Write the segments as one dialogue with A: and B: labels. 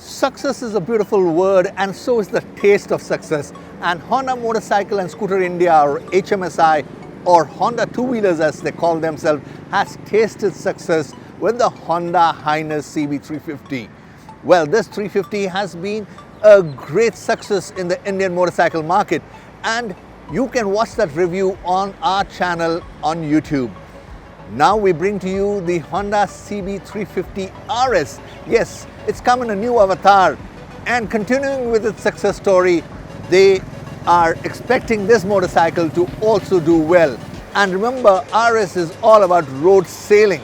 A: Success is a beautiful word, and so is the taste of success. And Honda Motorcycle and Scooter India, or HMSI, or Honda two-wheelers as they call themselves, has tasted success with the Honda Hness CB350. Well, this 350 has been a great success in the Indian motorcycle market, and you can watch that review on our channel on YouTube. Now we bring to you the Honda CB350RS. Yes, it's come in a new avatar, and continuing with its success story, they are expecting this motorcycle to also do well. And remember, RS is all about road sailing.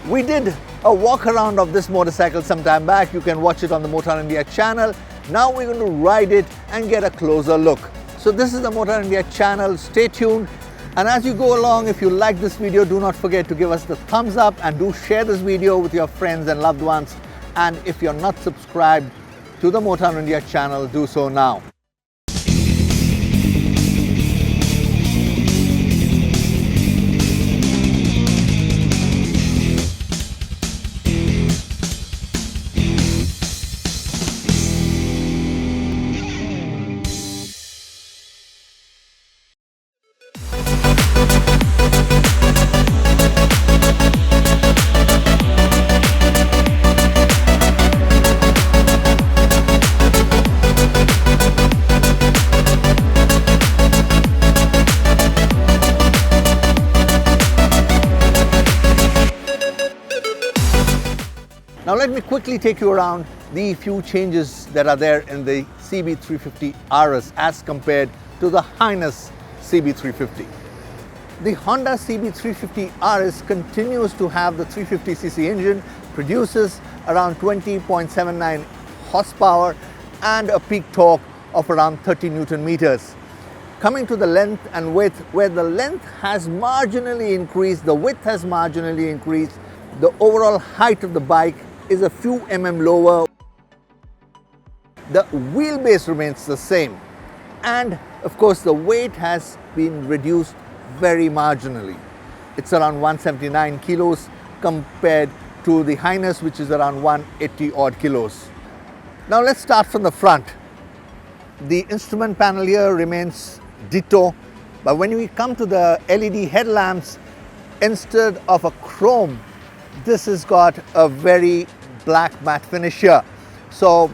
A: We did a walk around of this motorcycle some time back. You can watch it on the Motown India channel. Now we're going to ride it and get a closer look. So this is the Motown India channel. Stay tuned. And as you go along, if you like this video, do not forget to give us the thumbs up and do share this video with your friends and loved ones. And if you're not subscribed to the Motown India channel, do so now. Now let me quickly take you around the few changes that are there in the CB350RS as compared to the Hness CB350. The Honda CB350RS continues to have the 350cc engine, produces around 20.79 horsepower and a peak torque of around 30 Newton meters. Coming to the length and width, where the length has marginally increased, the width has marginally increased, the overall height of the bike is a few lower. The wheelbase remains the same, and of course the weight has been reduced very marginally. It's around 179 kilos compared to the Hness, which is around 180 odd kilos. Now let's start from the front. The instrument panel here remains ditto, but when we come to the LED headlamps, instead of a chrome, this has got a very black matte finish here. So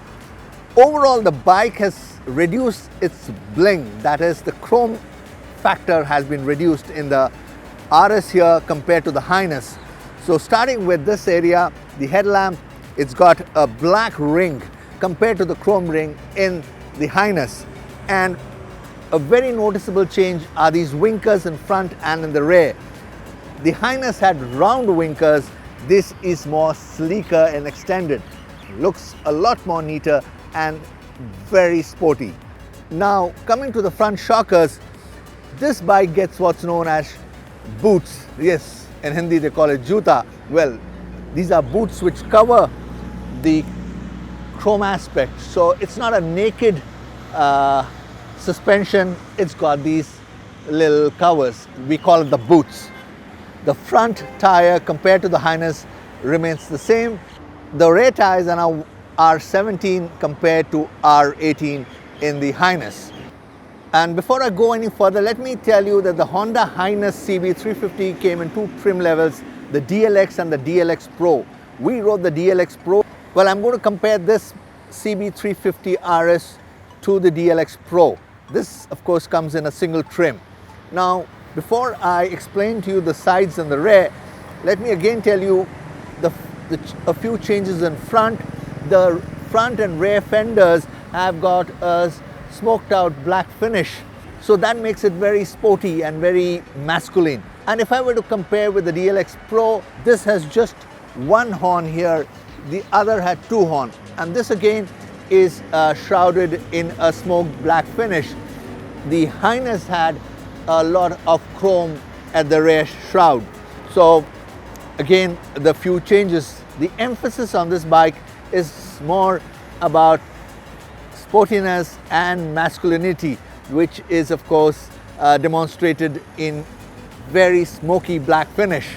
A: overall the bike has reduced its bling, that is the chrome factor has been reduced in the RS here compared to the Hness. So starting with this area, the headlamp, it's got a black ring compared to the chrome ring in the Hness. And a very noticeable change are these winkers in front and in the rear. The Hness had round winkers. This is more sleeker and extended. Looks a lot more neater and very sporty. Now coming to the front shockers, this bike gets what's known as boots. Yes, in Hindi they call it juta. Well, these are boots which cover the chrome aspect. So it's not a naked suspension, it's got these little covers. We call it the boots. The front tire compared to the Hness remains the same. The rear tires are now R17 compared to R18 in the Hness. And before I go any further, let me tell you that the Honda Hness CB350 came in two trim levels, the DLX and the DLX Pro. We rode the DLX Pro. Well, I'm going to compare this CB350RS to the DLX Pro. This, of course, comes in a single trim. Now, before I explain to you the sides and the rear, let me again tell you a few changes in front. The front and rear fenders have got a smoked out black finish. So that makes it very sporty and very masculine. And if I were to compare with the DLX Pro, this has just one horn here, the other had two horns. And this again is shrouded in a smoked black finish. The Hness had a lot of chrome at the rear shroud. So again, the few changes. The emphasis on this bike is more about sportiness and masculinity, which is of course demonstrated in very smoky black finish.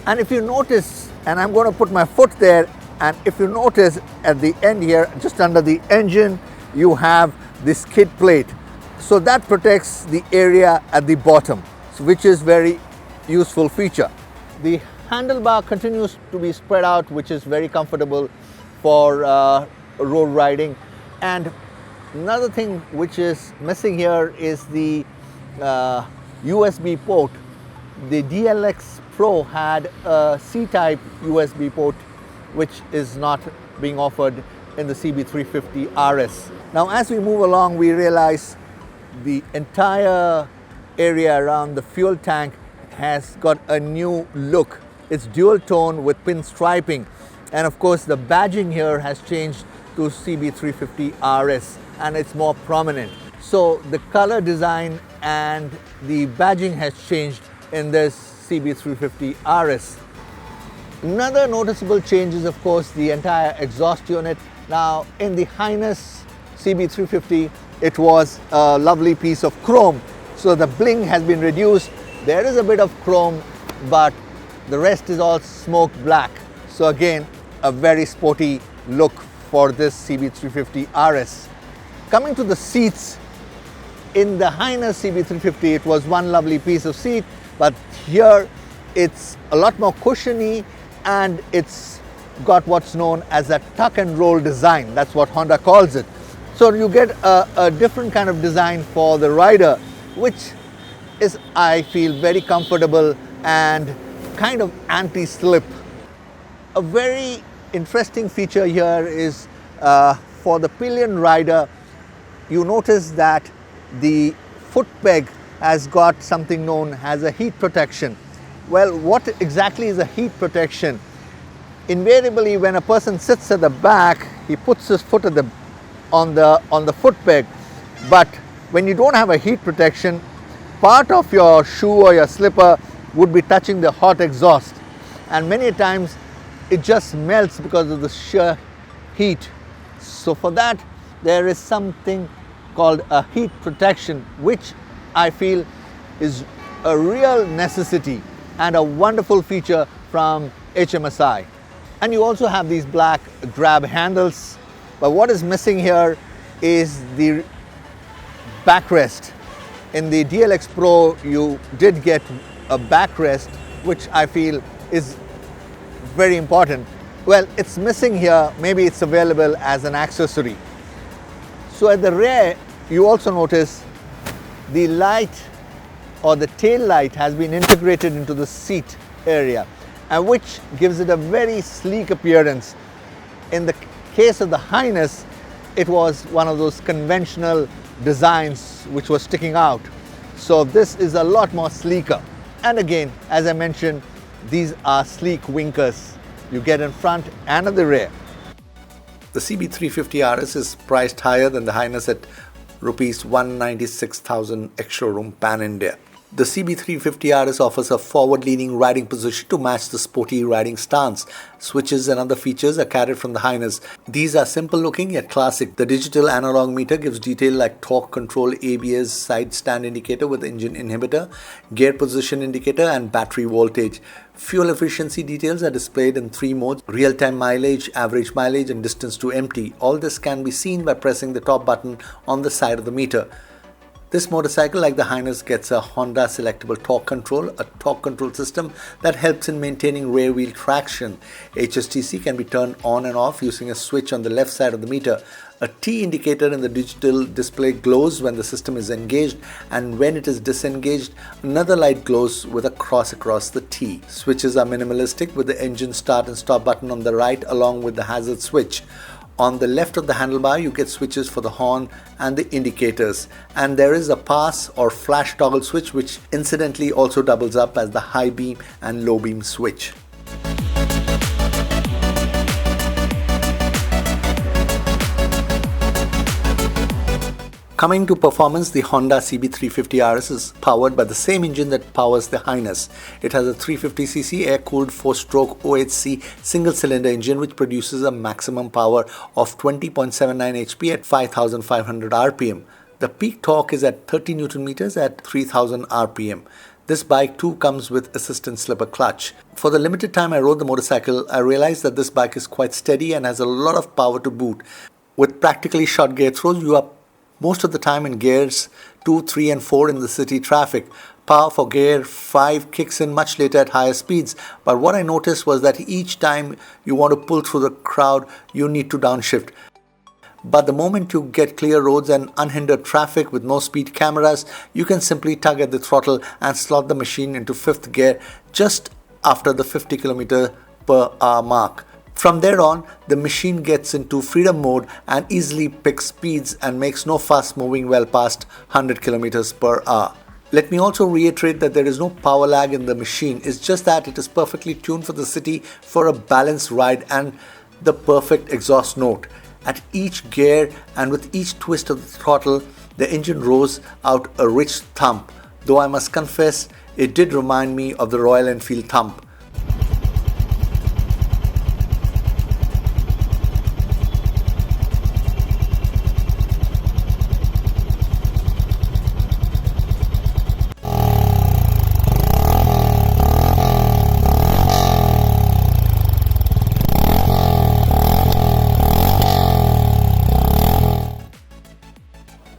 A: And if you notice, and I'm going to put my foot there, And if you notice at the end here, just under the engine, you have this skid plate. So that protects the area at the bottom, which is very useful feature. The handlebar continues to be spread out, which is very comfortable for road riding. And another thing which is missing here is the USB port. The DLX Pro had a C-type USB port, which is not being offered in the CB350RS. Now, as we move along, we realize the entire area around the fuel tank has got a new look. It's dual tone with pinstriping, and of course the badging here has changed to CB350RS and it's more prominent. So the color design and the badging has changed in this CB350RS. Another noticeable change is of course the entire exhaust unit. Now in the Hness CB350, it was a lovely piece of chrome, so the bling has been reduced. There is a bit of chrome, but the rest is all smoked black. So again, a very sporty look for this CB350RS. Coming to the seats, in the Hness CB350, it was one lovely piece of seat, but here it's a lot more cushiony and it's got what's known as a tuck and roll design. That's what Honda calls it. So you get a different kind of design for the rider, which is, I feel, very comfortable and kind of anti-slip. A very interesting feature here is for the pillion rider, you notice that the foot peg has got something known as a heat protection. Well, what exactly is a heat protection? Invariably, when a person sits at the back, he puts his foot at on the foot peg, but when you don't have a heat protection, part of your shoe or your slipper would be touching the hot exhaust, and many times it just melts because of the sheer heat. So for that, there is something called a heat protection, which I feel is a real necessity and a wonderful feature from HMSI. And you also have these black grab handles, but what is missing here is the backrest. In the DLX Pro, you did get a backrest, which I feel is very important. Well, it's missing here. Maybe it's available as an accessory. So at the rear, you also notice the light or the tail light has been integrated into the seat area, and which gives it a very sleek appearance. In the case of the Hness, it was one of those conventional designs which was sticking out. So this is a lot more sleeker. And again, as I mentioned, these are sleek winkers you get in front and at the rear. The CB350RS is priced higher than the Hness at Rs 196,000 ex-showroom pan-India. The CB350RS offers a forward-leaning riding position to match the sporty riding stance. Switches and other features are carried from the Hness. These are simple looking yet classic. The digital analog meter gives detail like torque control, ABS, side stand indicator with engine inhibitor, gear position indicator and battery voltage. Fuel efficiency details are displayed in 3 modes: real-time mileage, average mileage and distance to empty. All this can be seen by pressing the top button on the side of the meter. This motorcycle, like the Hness, gets a Honda selectable torque control, a torque control system that helps in maintaining rear wheel traction. HSTC can be turned on and off using a switch on the left side of the meter. A T indicator in the digital display glows when the system is engaged, and when it is disengaged, another light glows with a cross across the T. Switches are minimalistic with the engine start and stop button on the right along with the hazard switch. On the left of the handlebar, you get switches for the horn and the indicators, and there is a pass or flash toggle switch, which incidentally also doubles up as the high beam and low beam switch. Coming to performance, the Honda CB350RS is powered by the same engine that powers the Hness. It has a 350cc air-cooled 4-stroke OHC single-cylinder engine which produces a maximum power of 20.79 HP at 5,500 RPM. The peak torque is at 30 Nm at 3,000 RPM. This bike too comes with assistant slipper clutch. For the limited time I rode the motorcycle, I realized that this bike is quite steady and has a lot of power to boot. With practically short gear throws, you are most of the time in gears 2, 3 and 4 in the city traffic. Power for gear 5 kicks in much later at higher speeds, but what I noticed was that each time you want to pull through the crowd, you need to downshift. But the moment you get clear roads and unhindered traffic with no speed cameras, you can simply tug at the throttle and slot the machine into 5th gear just after the 50 km/h mark. From there on, the machine gets into freedom mode and easily picks speeds and makes no fuss moving well past 100 km/h. Let me also reiterate that there is no power lag in the machine. It's just that it is perfectly tuned for the city for a balanced ride and the perfect exhaust note. At each gear and with each twist of the throttle, the engine rose out a rich thump, though I must confess it did remind me of the Royal Enfield thump.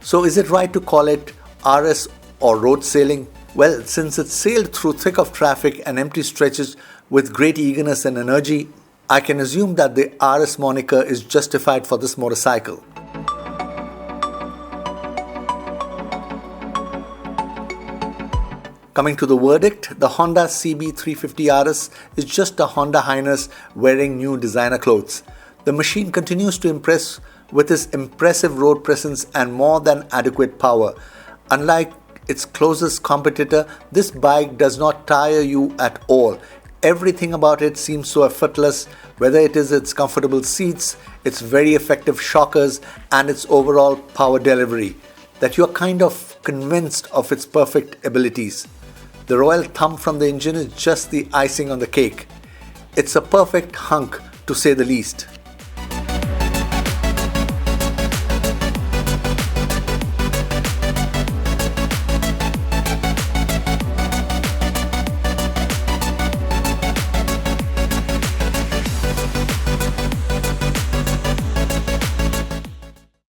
A: So is it right to call it RS or road sailing? Well, since it sailed through thick of traffic and empty stretches with great eagerness and energy, I can assume that the RS moniker is justified for this motorcycle. Coming to the verdict, the Honda CB350RS is just a Honda Hness wearing new designer clothes. The machine continues to impress with its impressive road presence and more than adequate power. Unlike its closest competitor, this bike does not tire you at all. Everything about it seems so effortless, whether it is its comfortable seats, its very effective shockers, and its overall power delivery, that you are kind of convinced of its perfect abilities. The royal thump from the engine is just the icing on the cake. It's a perfect hunk, to say the least.